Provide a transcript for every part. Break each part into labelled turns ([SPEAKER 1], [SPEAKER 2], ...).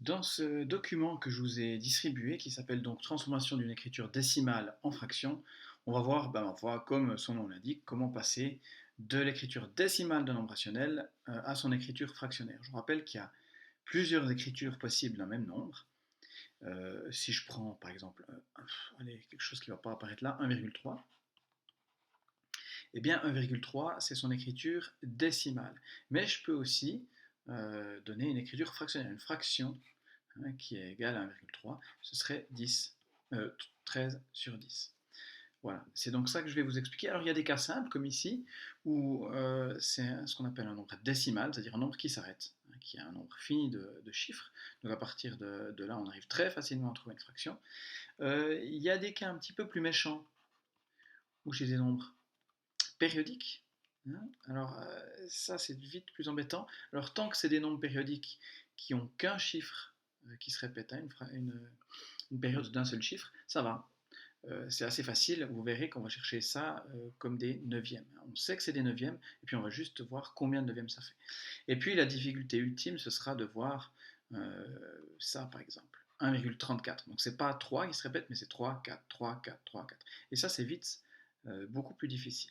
[SPEAKER 1] Dans ce document que je vous ai distribué, qui s'appelle donc Transformation d'une écriture décimale en fraction, on va voir, comme son nom l'indique, comment passer de l'écriture décimale d'un nombre rationnel à son écriture fractionnaire. Je vous rappelle qu'il y a plusieurs écritures possibles d'un même nombre. Si je prends par exemple quelque chose qui ne va pas apparaître là, 1,3, eh bien 1,3 c'est son écriture décimale. Mais je peux aussi donner une écriture fractionnaire, une fraction qui est égal à 1,3, ce serait 13 sur 10. Voilà, c'est donc ça que je vais vous expliquer. Alors il y a des cas simples comme ici, où c'est ce qu'on appelle un nombre décimal, c'est-à-dire un nombre qui s'arrête, qui a un nombre fini de chiffres. Donc à partir de là, on arrive très facilement à trouver une fraction. Il y a des cas un petit peu plus méchants, où j'ai des nombres périodiques. Alors ça c'est vite plus embêtant. Alors tant que c'est des nombres périodiques qui n'ont qu'un chiffre qui se répète, une période d'un seul chiffre, ça va. C'est assez facile, vous verrez qu'on va chercher ça comme des neuvièmes. On sait que c'est des neuvièmes, et puis on va juste voir combien de neuvièmes ça fait. Et puis la difficulté ultime, ce sera de voir ça par exemple, 1,34. Donc c'est pas 3 qui se répète, mais c'est 3, 4, 3, 4, 3, 4. Et ça c'est vite beaucoup plus difficile.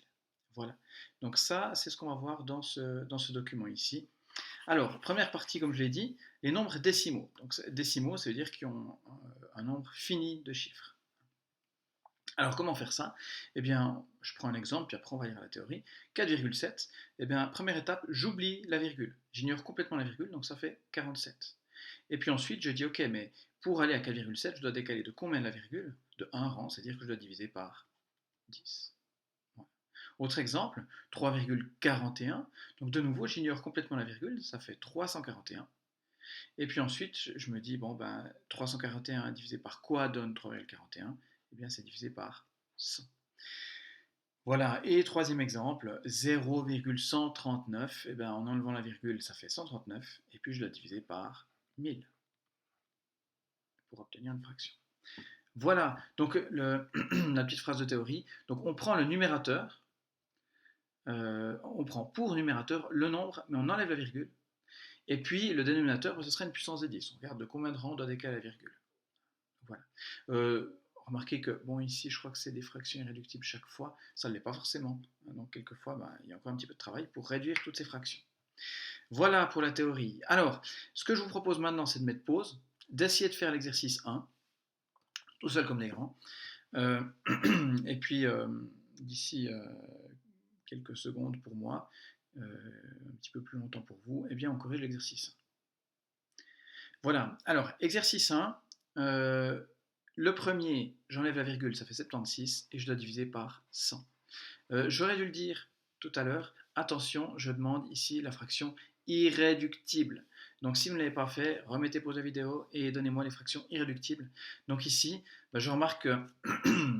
[SPEAKER 1] Voilà. Donc ça, c'est ce qu'on va voir dans ce document ici. Alors, première partie, comme je l'ai dit, les nombres décimaux. Donc, décimaux, ça veut dire qu'ils ont un nombre fini de chiffres. Alors, comment faire ça? Eh bien, je prends un exemple, puis après on va lire la théorie. 4,7, eh bien, première étape, j'oublie la virgule. J'ignore complètement la virgule, donc ça fait 47. Et puis ensuite, je dis, ok, mais pour aller à 4,7, je dois décaler de combien de la virgule? De 1 rang, c'est-à-dire que je dois diviser par 10. Autre exemple, 3,41. Donc de nouveau, j'ignore complètement la virgule, ça fait 341. Et puis ensuite, je me dis, bon, 341 divisé par quoi donne 3,41? Eh bien, c'est divisé par 100. Voilà, et troisième exemple, 0,139. Eh bien, en enlevant la virgule, ça fait 139. Et puis, je dois diviser par 1000 pour obtenir une fraction. Voilà, donc la petite phrase de théorie. Donc, on prend le numérateur, on prend pour numérateur le nombre, mais on enlève la virgule. Et puis le dénominateur, ce serait une puissance de 10. On regarde de combien de rangs on doit décaler la virgule. Voilà. Remarquez que, bon, ici, je crois que c'est des fractions irréductibles chaque fois. Ça ne l'est pas forcément. Donc, quelquefois, il y a encore un petit peu de travail pour réduire toutes ces fractions. Voilà pour la théorie. Alors, ce que je vous propose maintenant, c'est de mettre pause, d'essayer de faire l'exercice 1, tout seul comme les grands. Et puis, d'ici quelques secondes pour moi, un petit peu plus longtemps pour vous, eh bien on corrige l'exercice. Voilà, alors exercice 1, le premier, j'enlève la virgule, ça fait 76, et je dois diviser par 100. J'aurais dû le dire tout à l'heure, attention, je demande ici la fraction irréductible. Donc si vous ne l'avez pas fait, remettez pause la vidéo et donnez-moi les fractions irréductibles. Donc ici, je remarque que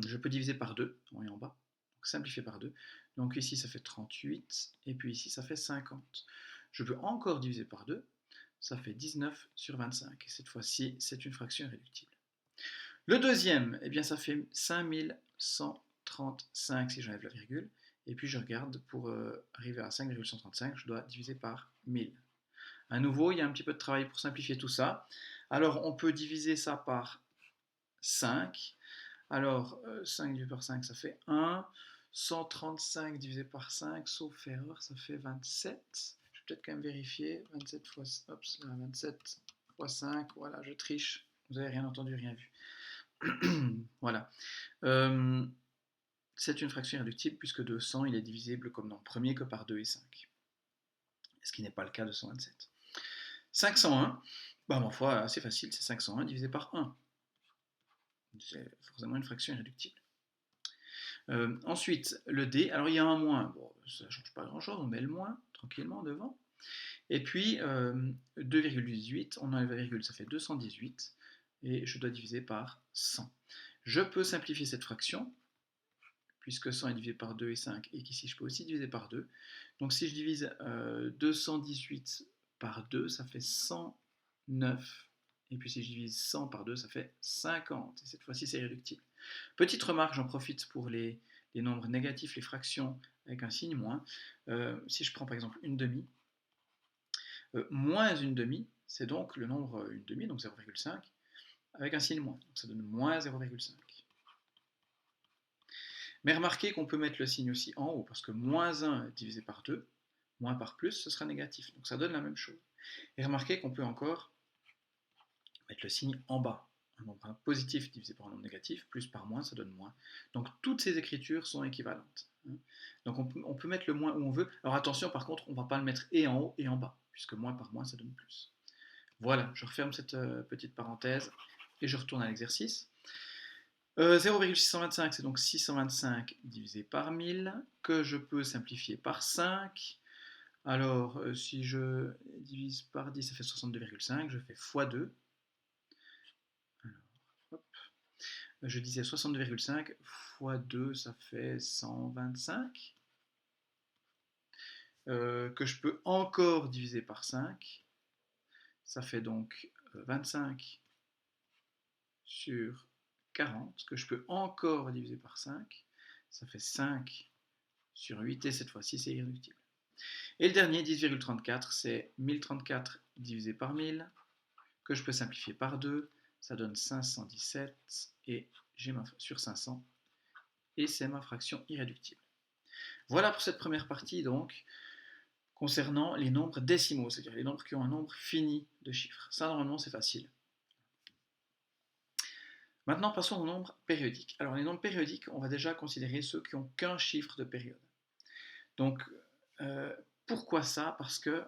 [SPEAKER 1] je peux diviser par 2, en haut et en bas, donc simplifier par 2. Donc ici ça fait 38, et puis ici ça fait 50. Je peux encore diviser par 2, ça fait 19 sur 25, et cette fois-ci c'est une fraction irréductible. Le deuxième, eh bien ça fait 5135 si j'enlève la virgule, et puis je regarde, pour arriver à 5,135, je dois diviser par 1000. À nouveau, il y a un petit peu de travail pour simplifier tout ça. Alors on peut diviser ça par 5. Alors 5 divisé par 5, ça fait 1. 135 divisé par 5, sauf erreur, ça fait 27. Je vais peut-être quand même vérifier. 27 fois, 27 fois 5, voilà, je triche. Vous n'avez rien entendu, rien vu. Voilà. C'est une fraction irréductible puisque 200, il est divisible comme nombre premier que par 2 et 5. Ce qui n'est pas le cas de 127. 501, ma foi, assez facile, c'est 501 divisé par 1. C'est forcément une fraction irréductible. Ensuite, le D, alors il y a un moins, bon, ça ne change pas grand-chose, on met le moins tranquillement devant. Et puis 2,18, on enlève la virgule, ça fait 218, et je dois diviser par 100. Je peux simplifier cette fraction, puisque 100 est divisé par 2 et 5, et qu'ici je peux aussi diviser par 2. Donc si je divise 218 par 2, ça fait 109. Et puis si je divise 100 par 2, ça fait 50. Et cette fois-ci, c'est irréductible. Petite remarque, j'en profite pour les nombres négatifs, les fractions avec un signe moins. Si je prends par exemple une demi, Moins une demi, c'est donc le nombre une demi, donc 0,5, avec un signe moins. Donc ça donne moins 0,5. Mais remarquez qu'on peut mettre le signe aussi en haut, parce que moins 1 divisé par 2, moins par plus, ce sera négatif. Donc ça donne la même chose. Et remarquez qu'on peut encore mettre le signe en bas. Un nombre positif divisé par un nombre négatif, plus par moins, ça donne moins. Donc toutes ces écritures sont équivalentes. Donc on peut mettre le moins où on veut. Alors attention, par contre, on ne va pas le mettre et en haut et en bas, puisque moins par moins, ça donne plus. Voilà, je referme cette petite parenthèse et je retourne à l'exercice. 0,625, c'est donc 625 divisé par 1000, que je peux simplifier par 5. Alors, si je divise par 10, ça fait 62,5, je fais x2. Alors, hop. Je disais 62,5 x 2, ça fait 125. Que je peux encore diviser par 5. Ça fait donc 25 sur 40, que je peux encore diviser par 5. Ça fait 5 sur 8, et cette fois-ci, c'est irréductible. Et le dernier, 10,34, c'est 1034 divisé par 1000, que je peux simplifier par 2. Ça donne 517, et j'ai sur 500, et c'est ma fraction irréductible. Voilà pour cette première partie, donc, concernant les nombres décimaux, c'est-à-dire les nombres qui ont un nombre fini de chiffres. Ça, normalement, c'est facile. Maintenant, passons aux nombres périodiques. Alors, les nombres périodiques, on va déjà considérer ceux qui n'ont qu'un chiffre de période. Donc, pourquoi ça? Parce que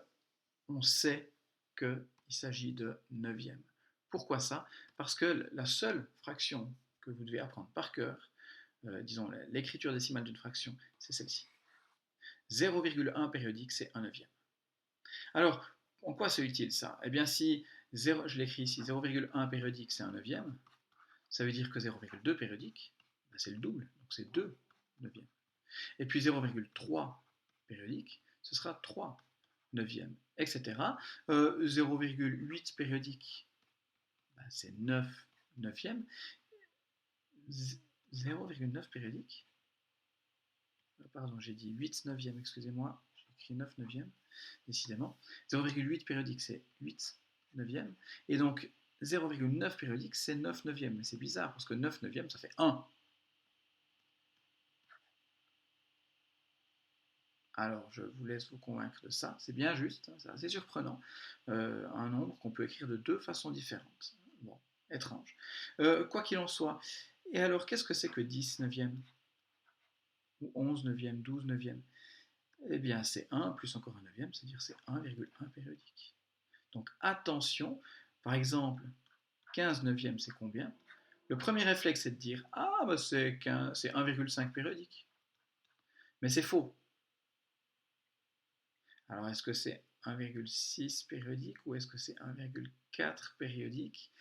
[SPEAKER 1] on sait qu'il s'agit de neuvième. Pourquoi ça? Parce que la seule fraction que vous devez apprendre par cœur, disons l'écriture décimale d'une fraction, c'est celle-ci. 0,1 périodique, c'est 1 neuvième. Alors, en quoi c'est utile ça? Eh bien, si je l'écris ici, 0,1 périodique, c'est 1 neuvième, ça veut dire que 0,2 périodique, c'est le double, donc c'est 2 neuvièmes. Et puis 0,3 périodique, ce sera 3 neuvièmes, etc. 0,8 périodique, c'est 9 neuvièmes. 0,9 périodique, pardon, j'ai dit 8 neuvièmes, excusez-moi, j'ai écrit 9 neuvièmes, décidément. 0,8 périodique, c'est 8 neuvièmes. Et donc, 0,9 périodique, c'est 9 neuvièmes. Mais c'est bizarre, parce que 9 neuvièmes, ça fait 1. Alors, je vous laisse vous convaincre de ça. C'est bien juste, c'est assez surprenant. Un nombre qu'on peut écrire de deux façons différentes. Bon, étrange. Quoi qu'il en soit. Et alors, qu'est-ce que c'est que 10 neuvièmes? Ou 11 neuvièmes, 12 neuvièmes? Eh bien, c'est 1 plus encore un neuvième, c'est-à-dire c'est 1,1 périodique. Donc, attention. Par exemple, 15 neuvièmes, c'est combien? Le premier réflexe, c'est de dire « Ah, bah c'est 1,5 périodique ». Mais c'est faux. Alors, est-ce que c'est 1,6 périodique ou est-ce que c'est 1,4 périodique?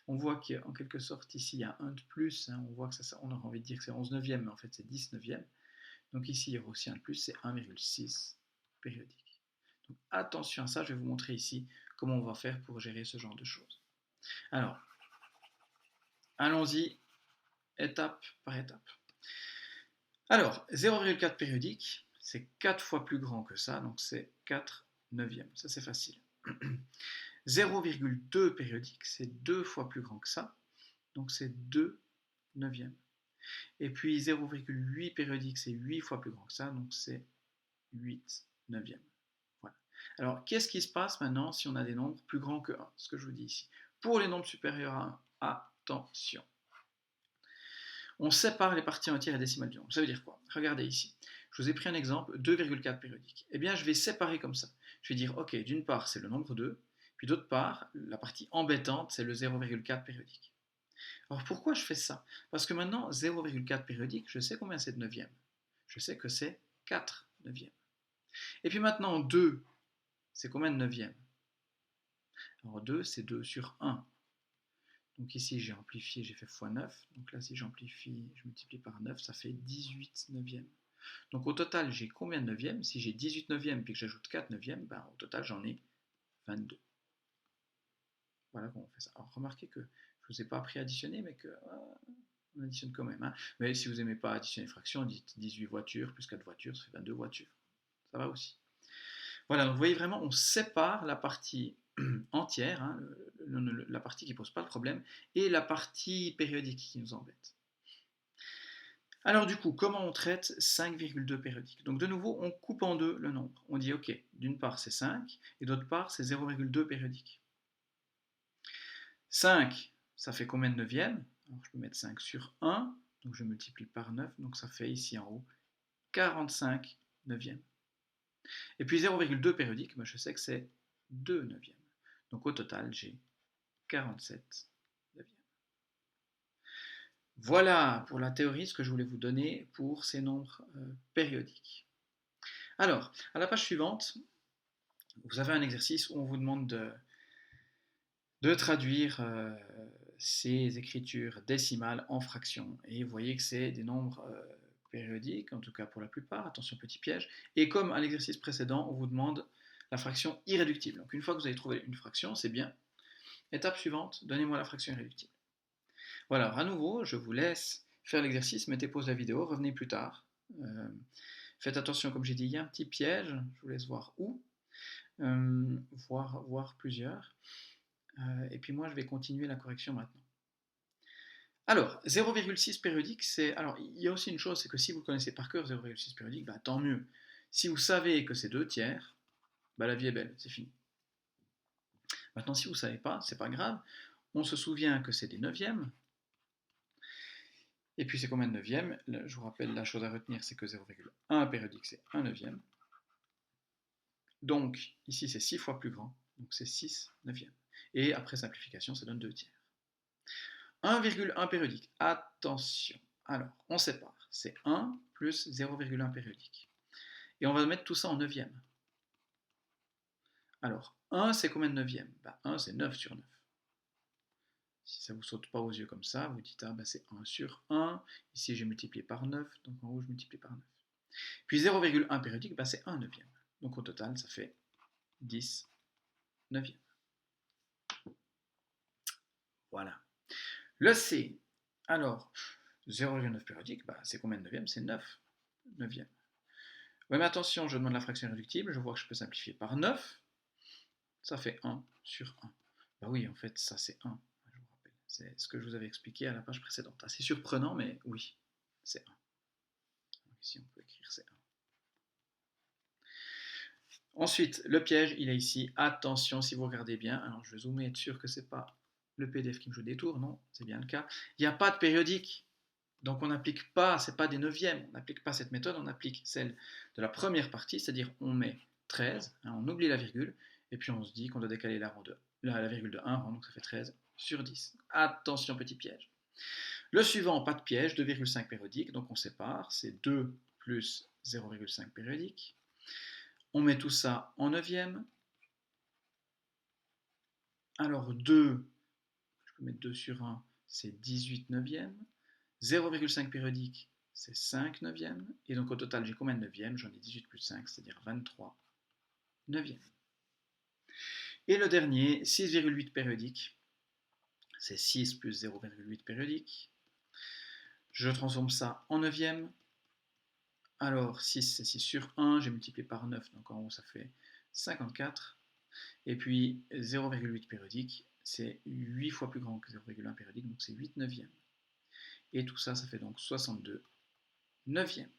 [SPEAKER 1] On voit qu'en quelque sorte, ici, il y a 1 de plus. Hein, on voit que on aurait envie de dire que c'est 11 neuvième, mais en fait, c'est 10 neuvième. Donc ici, il y aura aussi 1 de plus, c'est 1,6 périodique. Donc attention à ça, je vais vous montrer ici comment on va faire pour gérer ce genre de choses. Alors, allons-y, étape par étape. Alors, 0,4 périodique, c'est 4 fois plus grand que ça, donc c'est 4 neuvièmes. Ça, c'est facile. 0,2 périodique, c'est 2 fois plus grand que ça, donc c'est 2 neuvièmes. Et puis 0,8 périodique, c'est 8 fois plus grand que ça, donc c'est 8 neuvièmes. Voilà. Alors, qu'est-ce qui se passe maintenant si on a des nombres plus grands que 1? Ce que je vous dis ici. Pour les nombres supérieurs à 1, attention. On sépare les parties entières et décimales du nombre. Ça veut dire quoi? Regardez ici. Je vous ai pris un exemple, 2,4 périodique. Eh bien, je vais séparer comme ça. Je vais dire, ok, d'une part, c'est le nombre 2, puis d'autre part, la partie embêtante, c'est le 0,4 périodique. Alors, pourquoi je fais ça? Parce que maintenant, 0,4 périodique, je sais combien c'est de neuvième. Je sais que c'est 4 neuvièmes. Et puis maintenant, 2, c'est combien de neuvième? Alors 2, c'est 2 sur 1. Donc ici, j'ai amplifié, j'ai fait x9. Donc là, si j'amplifie, je multiplie par 9, ça fait 18 neuvièmes. Donc au total, j'ai combien de neuvièmes? Si j'ai 18 neuvièmes puis que j'ajoute 4 neuvièmes, ben, au total, j'en ai 22. Voilà comment on fait ça. Alors remarquez que je ne vous ai pas appris à additionner, mais qu'on additionne quand même. Hein. Mais si vous n'aimez pas additionner fractions, dites 18 voitures plus 4 voitures, ça fait 22 voitures. Ça va aussi. Voilà, donc vous voyez vraiment, on sépare la partie entière, hein, la partie qui ne pose pas de problème, et la partie périodique qui nous embête. Alors du coup, comment on traite 5,2 périodique? Donc de nouveau, on coupe en deux le nombre. On dit, ok, d'une part c'est 5, et d'autre part c'est 0,2 périodique. 5, ça fait combien de neuvièmes? Alors je peux mettre 5 sur 1, donc je multiplie par 9, donc ça fait ici en haut 45 neuvièmes. Et puis 0,2 périodique, je sais que c'est 2 neuvièmes. Donc au total, j'ai 47 neuvièmes. Voilà pour la théorie ce que je voulais vous donner pour ces nombres périodiques. Alors, à la page suivante, vous avez un exercice où on vous demande de traduire ces écritures décimales en fractions. Et vous voyez que c'est des nombres périodiques, en tout cas pour la plupart, attention petit piège. Et comme à l'exercice précédent, on vous demande la fraction irréductible. Donc une fois que vous avez trouvé une fraction, c'est bien. Étape suivante, donnez-moi la fraction irréductible. Voilà, alors à nouveau, je vous laisse faire l'exercice, mettez pause la vidéo, revenez plus tard. Faites attention, comme j'ai dit, il y a un petit piège, je vous laisse voir où, voir plusieurs. Et puis moi, je vais continuer la correction maintenant. Alors, 0,6 périodique, c'est... Alors, il y a aussi une chose, c'est que si vous connaissez par cœur 0,6 périodique, bah, tant mieux. Si vous savez que c'est 2 tiers, bah, la vie est belle, c'est fini. Maintenant, si vous ne savez pas, c'est pas grave. On se souvient que c'est des neuvièmes. Et puis, c'est combien de neuvièmes? Je vous rappelle, la chose à retenir, c'est que 0,1 périodique, c'est 1 neuvième. Donc, ici, c'est 6 fois plus grand. Donc, c'est 6 neuvièmes. Et après simplification, ça donne 2 tiers. 1,1 périodique. Attention. Alors, on sépare. C'est 1 plus 0,1 périodique. Et on va mettre tout ça en neuvième. Alors, 1, c'est combien de neuvième? 1, c'est 9 sur 9. Si ça ne vous saute pas aux yeux comme ça, vous dites, c'est 1 sur 1. Ici, j'ai multiplié par 9, donc en haut, je multiplie par 9. Puis 0,1 périodique, c'est 1 neuvième. Donc au total, ça fait 10 neuvième. Voilà. Le C, alors, 0,9 périodique, c'est combien de neuvième? C'est 9 neuvième. Oui, mais attention, je demande la fraction irréductible, je vois que je peux simplifier par 9. Ça fait 1 sur 1. Oui, en fait, ça c'est 1. Je vous rappelle. C'est ce que je vous avais expliqué à la page précédente. Assez surprenant, mais oui, c'est 1. Donc ici, on peut écrire c'est 1. Ensuite, le piège, il est ici. Attention, si vous regardez bien, alors je vais zoomer, être sûr que ce n'est pas le PDF qui me joue des tours, non, c'est bien le cas. Il n'y a pas de périodique. Donc on n'applique pas, ce n'est pas des neuvièmes, on n'applique pas cette méthode, on applique celle de la première partie, c'est-à-dire on met 13, on oublie la virgule, et puis on se dit qu'on doit décaler la virgule de 1 rang, donc ça fait 13 sur 10. Attention, petit piège. Le suivant, pas de piège, 2,5 périodique, donc on sépare, c'est 2 plus 0,5 périodique. On met tout ça en neuvième. Alors 2, je peux mettre 2 sur 1, c'est 18 neuvièmes. 0,5 périodique, c'est 5 neuvièmes. Et donc au total, j'ai combien de neuvièmes? J'en ai 18 plus 5, c'est-à-dire 23 neuvièmes. Et le dernier, 6,8 périodique, c'est 6 plus 0,8 périodique. Je transforme ça en neuvième. Alors 6, c'est 6 sur 1, j'ai multiplié par 9, donc en haut ça fait 54. Et puis 0,8 périodique, c'est 8 fois plus grand que 0,1 périodique, donc c'est 8 neuvièmes. Et tout ça, ça fait donc 62 neuvièmes.